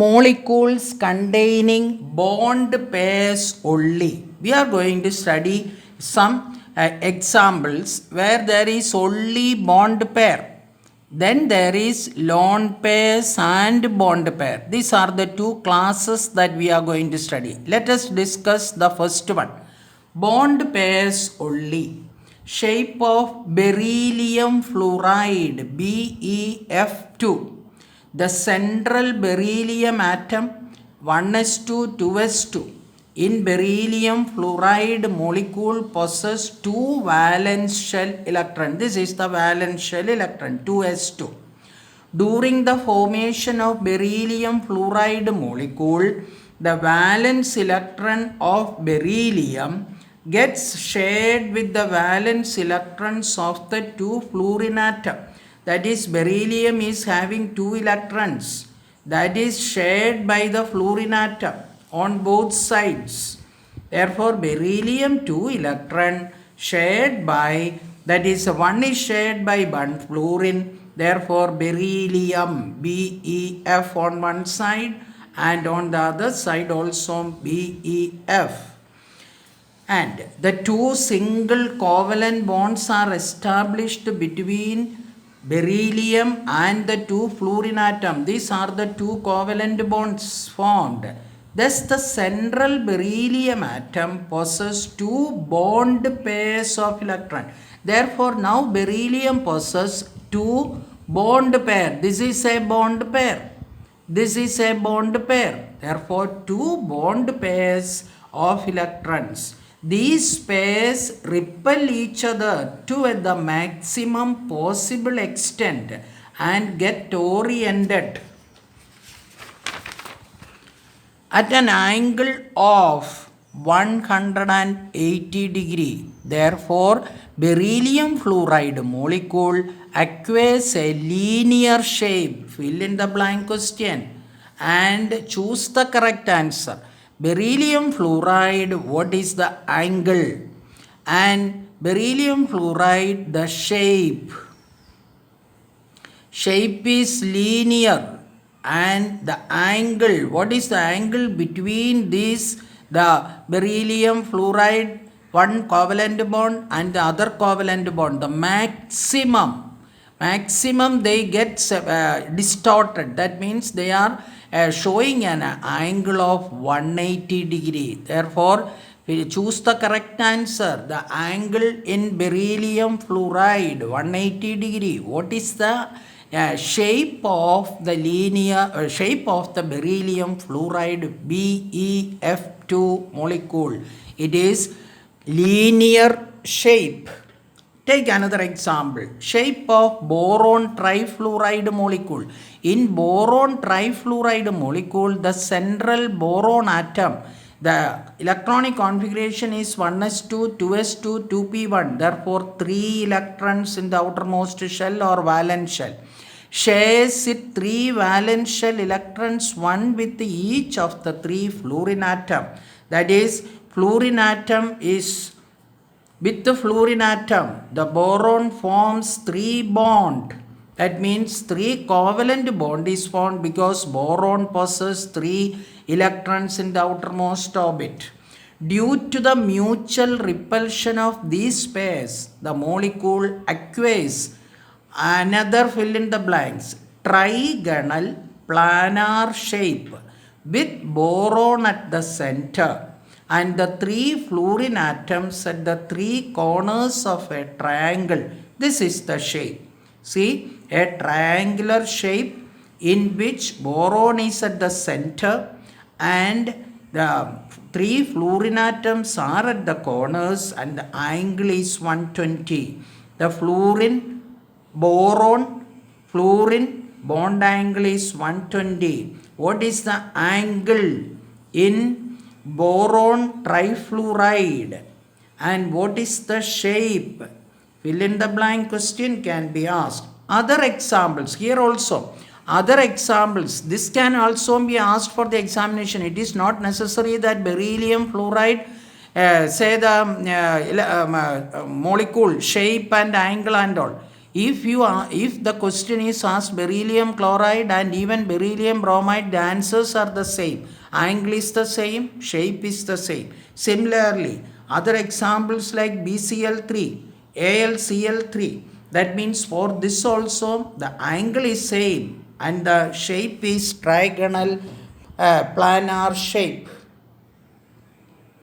molecules containing bond pairs only. We are going to study some examples where there is only bond pair. Then there is lone pairs and bond pair. These are the two classes that we are going to study. Let us discuss the first one. Bond pairs only. Shape of beryllium fluoride BeF2. The central beryllium atom 1s2 2s2 in beryllium fluoride molecule possess two valence shell electron. This is the valence shell electron 2s2. During the formation of beryllium fluoride molecule, the valence electron of beryllium gets shared with the valence electrons of the two fluorine atom. That is, beryllium is having two electrons that is shared by the fluorine atom on both sides. Therefore, beryllium 2 electron shared by, that is, one is shared by one fluorine. Therefore, beryllium BeF on one side and on the other side also BeF. And the two single covalent bonds are established between beryllium and the two fluorine atom. These are the two covalent bonds formed. Thus, the central beryllium atom possesses two bond pairs of electron. Therefore, now beryllium possesses two bond pair. This is a bond pair. This is a bond pair. Therefore, two bond pairs of electrons. These pairs repel each other to the maximum possible extent and get oriented at an angle of 180 degree. Therefore, beryllium fluoride molecule acquires a linear shape. Fill in the blank question and choose the correct answer. Beryllium fluoride, what is the angle? And beryllium fluoride, the shape. Shape is linear. And the angle, what is the angle between these, the beryllium fluoride, one covalent bond and the other covalent bond? The maximum they get distorted. That means they are showing an angle of 180 degree. Therefore, we choose the correct answer. The angle in beryllium fluoride 180 degree. What is the shape of the linear shape of the beryllium fluoride BeF2 molecule? It is linear shape. Take another example. Shape of boron trifluoride molecule. In boron trifluoride molecule, the central boron atom, the electronic configuration is 1s2, 2s2, 2p1. Therefore, 3 electrons in the outermost shell or valence shell. Shares it 3 valence shell electrons, one with each of the 3 fluorine atom. That is, fluorine atom is with the fluorine atom, the boron forms 3 bond. That means 3 covalent bond is formed because boron possesses 3 electrons in the outermost orbit. Due to the mutual repulsion of these pairs, the molecule acquires another, fill in the blanks, trigonal planar shape with boron at the center and the 3 fluorine atoms at the 3 corners of a triangle. This is the shape. See, a triangular shape in which boron is at the center and the 3 fluorine atoms are at the corners and the angle is 120. The boron fluorine bond angle is 120. What is the angle in boron trifluoride? And what is the shape? Fill in the blank question can be asked. Other examples here also. Other examples. This can also be asked for the examination. It is not necessary that beryllium fluoride say the molecule shape and angle and all. If the question is asked beryllium chloride and even beryllium bromide, the answers are the same. Angle is the same, shape is the same. Similarly, other examples like BCl3, AlCl3, that means for this also the angle is same and the shape is trigonal planar shape.